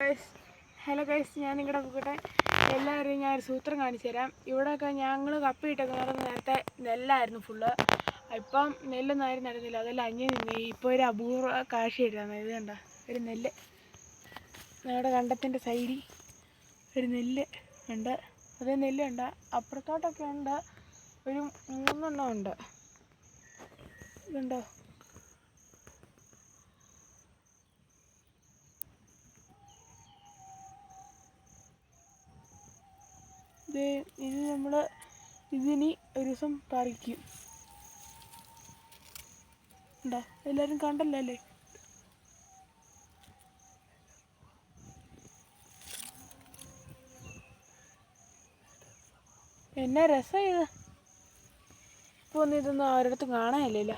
Hello guys, ഞാൻ നിങ്ങളുടെ കൂട്ടെ എല്ലാവരെയും ഞാനൊരു സൂത്രം കാണിച്ചു തരാം. ഇവിടെയൊക്കെ ഞങ്ങൾ കപ്പിയിട്ടൊക്കെ നടന്ന് നേരത്തെ നെല്ലായിരുന്നു ഫുള്ള്. ഇപ്പം നെല്ലൊന്നും ആരും നടന്നില്ല, അതെല്ലാം അന്യം നിന്ന്. ഇപ്പോൾ ഒരു അപൂർവ കാഴ്ചയായിട്ടാണ് ഇത്. കണ്ട ഒരു നെല്ല് ഞങ്ങളുടെ കണ്ടത്തിൻ്റെ സൈഡിൽ ഒരു നെല്ല് ഉണ്ട്. അതേ നെല്ലുണ്ട്. അപ്പുറത്തോട്ടൊക്കെ ഉണ്ട്, ഒരു 3 എണ്ണം ഉണ്ട്. ഇതുണ്ടോ? ഇത് നമ്മൾ ഇതിനി ഒരു ദിവസം പറിക്കും. ഉണ്ടോ? എല്ലാവരും കണ്ടല്ലോ അല്ലേ? എന്നാ രസം ഇത്. ഇപ്പോൾ ഒന്നും ഇതൊന്നും ആരുടെടുത്തും കാണാനില്ലല്ലോ.